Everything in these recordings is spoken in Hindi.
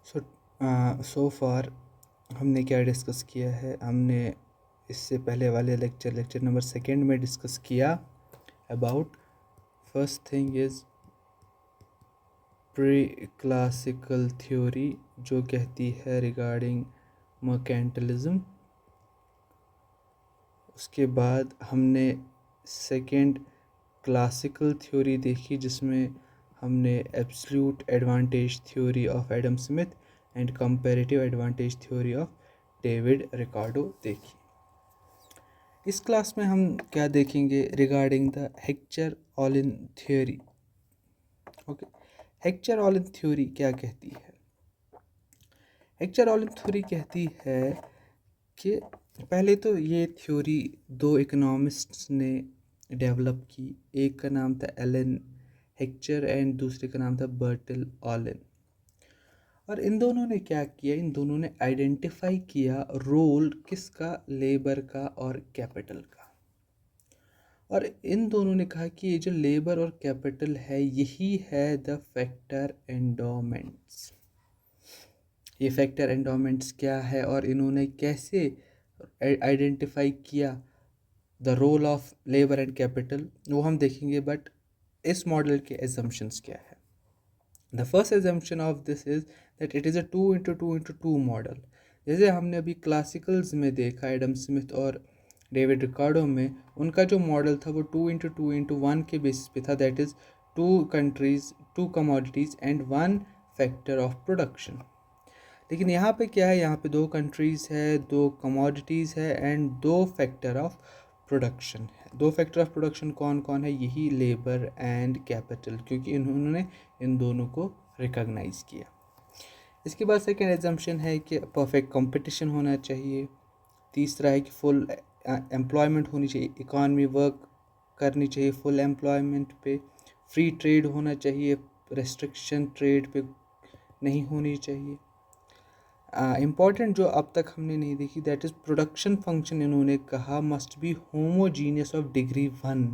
सो फार हमने क्या डिस्कस किया है। हमने इससे पहले वाले लेक्चर नंबर 2 में डिस्कस किया about first thing is pre classical theory, जो कहती है रिगार्डिंग मर्केंटलिज्म। उसके बाद हमने सेकंड क्लासिकल थ्योरी देखी, जिसमें हमने absolute advantage theory of Adam Smith and comparative advantage theory of David Ricardo देखी। इस क्लास में हम क्या देखेंगे regarding the Heckscher Ohlin theory. Okay, Heckscher Ohlin theory क्या कहती है? हेक्चर-ऑलिन थ्योरी कहती है कि पहले तो ये थ्योरी दो इकोनॉमिस्ट्स ने डेवलप की। एक का नाम था एलन हेक्चर एंड दूसरे का नाम था बर्टल ऑलिन। और इन दोनों ने क्या किया, इन दोनों ने आइडेंटिफाई किया रोल किसका, लेबर का और कैपिटल का। और इन दोनों ने कहा कि ये जो लेबर और कैपिटल है यही है द फैक्टर एंडोमेंट्स। ये फैक्टर एंडोमेंट्स क्या है और इन्होंने कैसे आइडेंटिफाई किया the role of labour and capital, वो हम देखेंगे। बट इस मॉडल के एजम्पशंस क्या है? The first assumption of this is that it is a 2x2x2 model. जैसे हमने अभी क्लासिकल्स में देखा एडम स्मिथ और डेविड रिकार्डो में, उनका जो मॉडल था वो 2x2x1 के बेसिस पे था, that is 2 countries 2 commodities and 1 factor of production. लेकिन यहाँ पे क्या है, यहाँ पे 2 कंट्रीज़ है, 2 कमोडिटीज़ है एंड 2 फैक्टर ऑफ प्रोडक्शन है। 2 फैक्टर ऑफ प्रोडक्शन कौन कौन है? यही लेबर एंड कैपिटल, क्योंकि इन्होंने इन दोनों को रिकॉग्नाइज़ किया। इसके बाद सेकेंड एजम्पशन है कि परफेक्ट कंपटीशन होना चाहिए। तीसरा है कि फुल एम्प्लॉयमेंट होनी चाहिए, इकॉनमी वर्क करनी चाहिए फुल एम्प्लॉयमेंट पे। फ्री ट्रेड होना चाहिए, रेस्ट्रिक्शन ट्रेड पे नहीं होनी चाहिए। इम्पॉर्टेंट जो अब तक हमने नहीं देखी, दैट इज़ प्रोडक्शन फंक्शन। इन्होंने कहा must be homogeneous of degree 1।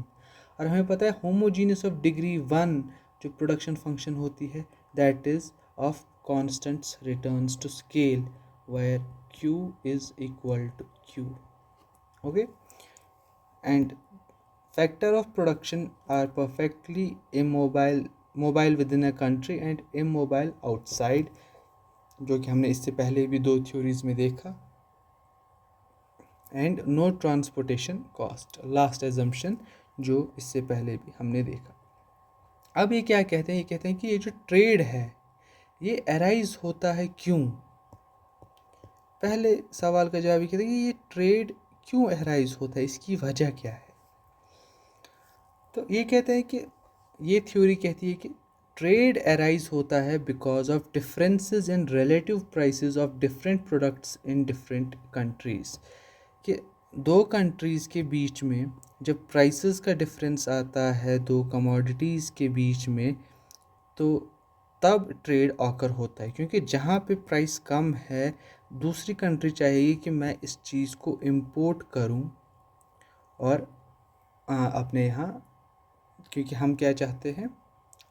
और हमें पता है होमोजीनियस ऑफ डिग्री 1 जो प्रोडक्शन फंक्शन होती है, that is of constants returns to scale where Q is equal to Q। Okay, and factor of production are perfectly mobile within a country and immobile outside, जो कि हमने इससे पहले भी 2 थ्योरीज में देखा। And no transportation cost, last assumption जो इससे पहले भी हमने देखा। अब ये क्या कहते हैं? ये कहते हैं कि ये जो ट्रेड है ये अराइज होता है क्यों? पहले सवाल का जवाब ये कहते हैं कि ये ट्रेड क्यों अराइज होता है, इसकी वजह क्या है? तो ये कहते हैं कि ये थ्योरी कहती है कि ट्रेड अराइज होता है because of differences in relative prices of different products in different countries. कि 2 कंट्रीज़ के बीच में जब प्राइसेस का डिफरेंस आता है 2 कमोडिटीज़ के बीच में, तो तब ट्रेड ऑकर होता है। क्योंकि जहाँ पे प्राइस कम है, दूसरी कंट्री चाहेगी कि मैं इस चीज़ को इंपोर्ट करूँ और अपने यहाँ, क्योंकि हम क्या चाहते हैं,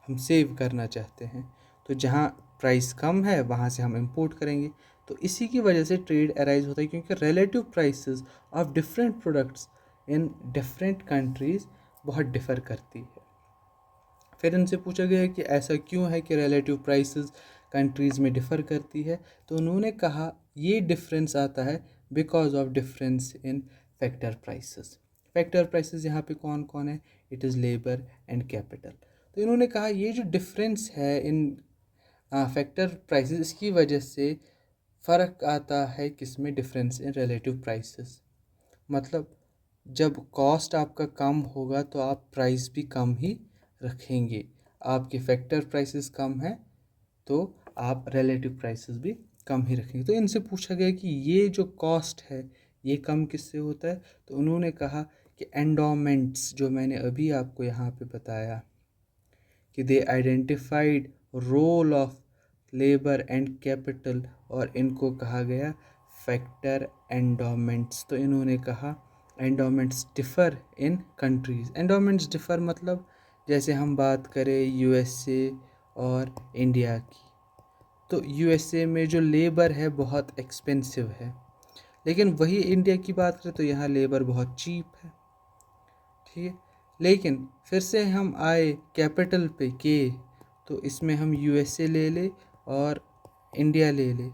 हम सेव करना चाहते हैं। तो जहाँ प्राइस कम है वहाँ से हम इंपोर्ट करेंगे। तो इसी की वजह से ट्रेड अराइज होता है, क्योंकि relative prices of different products in different countries बहुत डिफ़र करती है। फिर इनसे पूछा गया है कि ऐसा क्यों है कि रिलेटिव प्राइसेस कंट्रीज़ में डिफ़र करती है। तो उन्होंने कहा ये डिफरेंस आता है because of difference in factor prices. Factor prices यहाँ पे कौन कौन है? It is labour and capital. तो इन्होंने कहा ये जो डिफरेंस है इन फैक्टर प्राइसेस, इसकी वजह से फ़र्क आता है किसमें? Difference in relative prices. मतलब जब कॉस्ट आपका कम होगा तो आप प्राइस भी कम ही रखेंगे। आपके फैक्टर प्राइसेस कम है तो आप रिलेटिव प्राइसेस भी कम ही रखेंगे। तो इनसे पूछा गया कि ये जो कॉस्ट है ये कम किससे होता है? तो उन्होंने कहा कि एंडोमेंट्स, जो मैंने अभी आपको यहाँ पे बताया कि they identified role of labour and capital, और इनको कहा गया फैक्टर एंडोमेंट्स। तो इन्होंने कहा endowments differ in countries. Endowments differ मतलब जैसे हम बात करें USA और इंडिया की, तो यूएसए में जो लेबर है बहुत एक्सपेंसिव है, लेकिन वही इंडिया की बात करें तो यहाँ लेबर बहुत चीप है, ठीक है। लेकिन फिर से हम आए कैपिटल पे के, तो इसमें हम यूएसए ले ले और इंडिया ले ले,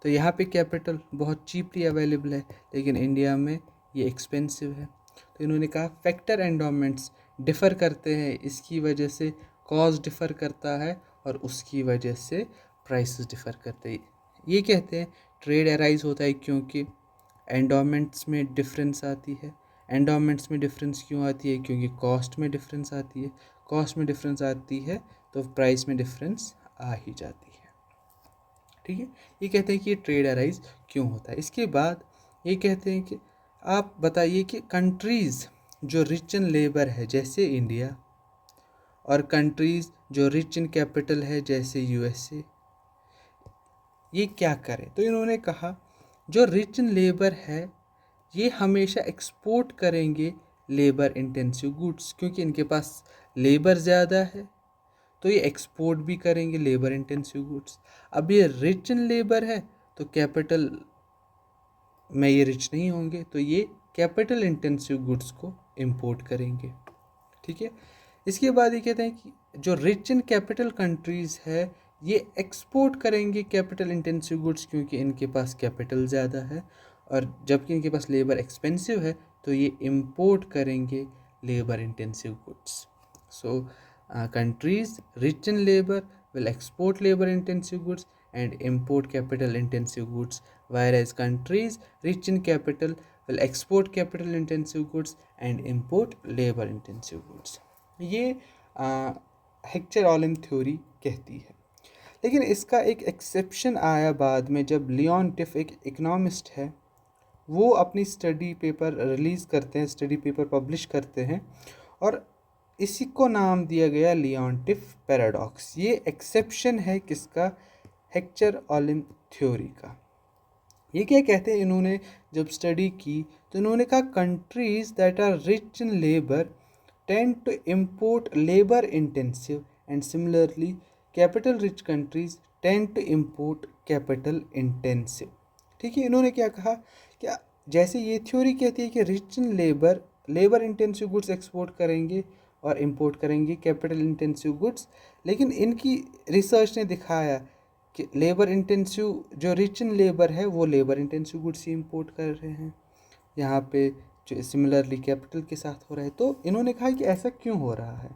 तो यहाँ पे कैपिटल बहुत चीपली अवेलेबल है, लेकिन इंडिया में ये एक्सपेंसिव है। तो इन्होंने कहा फैक्टर एंडोमेंट्स डिफ़र करते हैं, इसकी वजह से कॉस्ट डिफ़र करता है और उसकी वजह से प्राइसेस डिफ़र करते हैं। ये कहते हैं ट्रेड अराइज होता है क्योंकि एंडोमेंट्स में डिफरेंस आती है। एंडोमेंट्स में डिफरेंस क्यों आती है? क्योंकि कॉस्ट में डिफरेंस आती है। कॉस्ट में डिफरेंस आती है तो प्राइस में डिफरेंस आ ही जाती है, ठीक है। ये कहते हैं कि ये ट्रेड अराइज क्यों होता है। इसके बाद ये कहते हैं कि आप बताइए कि कंट्रीज़ जो रिच इन लेबर है जैसे इंडिया, और कंट्रीज़ जो रिच इन कैपिटल है जैसे यूएसए, ये क्या करें। तो इन्होंने कहा जो रिच इन लेबर है ये हमेशा एक्सपोर्ट करेंगे लेबर इंटेंसिव गुड्स, क्योंकि इनके पास लेबर ज़्यादा है तो ये एक्सपोर्ट भी करेंगे लेबर इंटेंसिव गुड्स। अब ये रिच इन लेबर है तो कैपिटल में ये रिच नहीं होंगे, तो ये कैपिटल इंटेंसिव गुड्स को इंपोर्ट करेंगे, ठीक है। इसके बाद ये कहते हैं कि जो रिच इन कैपिटल कंट्रीज़ है ये एक्सपोर्ट करेंगे कैपिटल इंटेंसिव गुड्स, क्योंकि इनके पास कैपिटल ज़्यादा है, और जबकि इनके पास लेबर एक्सपेंसिव है तो ये इंपोर्ट करेंगे labour intensive goods. So countries rich in labor will export labor intensive goods and import capital intensive goods, whereas countries rich in capital will export capital intensive goods and import labor intensive goods। ये हेक्चर ऑलिम थ्योरी कहती है। लेकिन इसका एक एक्सेप्शन आया बाद में, जब लियोन टिफ एक इकोनॉमिस्ट है, वो अपनी स्टडी पेपर रिलीज़ करते हैं, स्टडी पेपर पब्लिश करते हैं, और इसी को नाम दिया गया लियोन टिफ पैराडॉक्स। ये एक्सेप्शन है किसका? हेक्चर ऑलिम थ्योरी का। ये क्या कहते हैं, इन्होंने जब स्टडी की तो इन्होंने कहा countries that are rich in labour tend to import labour intensive and similarly capital rich countries tend to import capital intensive, ठीक है। इन्होंने क्या कहा, क्या जैसे ये थ्योरी कहती है कि rich in labour labour intensive goods export करेंगे और इंपोर्ट करेंगे कैपिटल इंटेंसिव गुड्स, लेकिन इनकी रिसर्च ने दिखाया कि लेबर इंटेंसिव जो रिच इन लेबर है वो लेबर इंटेंसिव गुड्स ही इंपोर्ट कर रहे हैं यहाँ पे, जो सिमिलरली कैपिटल के साथ हो रहा है। तो इन्होंने कहा कि ऐसा क्यों हो रहा है,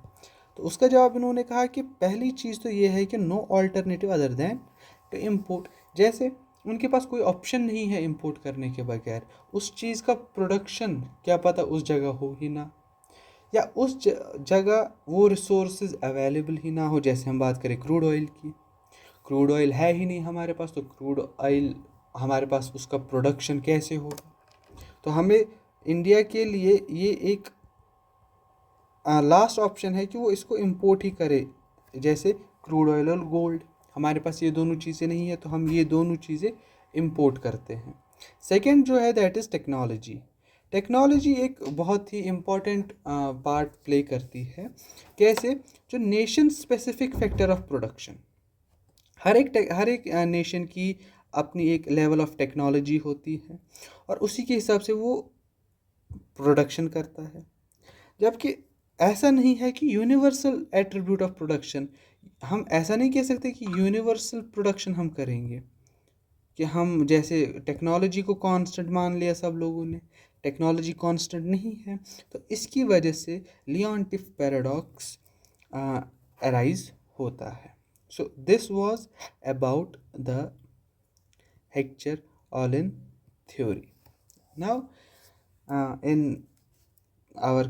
तो उसका जवाब इन्होंने कहा कि पहली चीज़ तो ये है कि no alternative other than to import. जैसे उनके पास कोई ऑप्शन नहीं है इंपोर्ट करने के बगैर, उस चीज़ का प्रोडक्शन क्या पता उस जगह हो ही ना, या उस जगह वो रिसोर्सेज अवेलेबल ही ना हो। जैसे हम बात करें क्रूड ऑयल की, क्रूड ऑयल है ही नहीं हमारे पास, तो क्रूड ऑयल हमारे पास उसका प्रोडक्शन कैसे होगा। तो हमें इंडिया के लिए ये एक लास्ट ऑप्शन है कि वो इसको इंपोर्ट ही करे, जैसे क्रूड ऑयल और गोल्ड। हमारे पास ये दोनों चीज़ें नहीं है तो हम ये दोनों चीज़ें इंपोर्ट करते हैं। सेकंड जो है दैट इज़ टेक्नोलॉजी। टेक्नोलॉजी एक बहुत ही इम्पॉर्टेंट पार्ट प्ले करती है। कैसे? जो nation specific factor of production, हर एक नेशन की अपनी एक लेवल ऑफ टेक्नोलॉजी होती है और उसी के हिसाब से वो प्रोडक्शन करता है। जबकि ऐसा नहीं है कि यूनिवर्सल एट्रीब्यूट ऑफ प्रोडक्शन, हम ऐसा नहीं कह सकते कि यूनिवर्सल प्रोडक्शन हम करेंगे, कि हम जैसे टेक्नोलॉजी को कांस्टेंट मान लिया सब लोगों ने, टेक्नोलॉजी कांस्टेंट नहीं है। तो इसकी वजह से लियोन टिफ पैराडॉक्स अराइज होता है। So this was about the Heckscher Ohlin theory. Now in our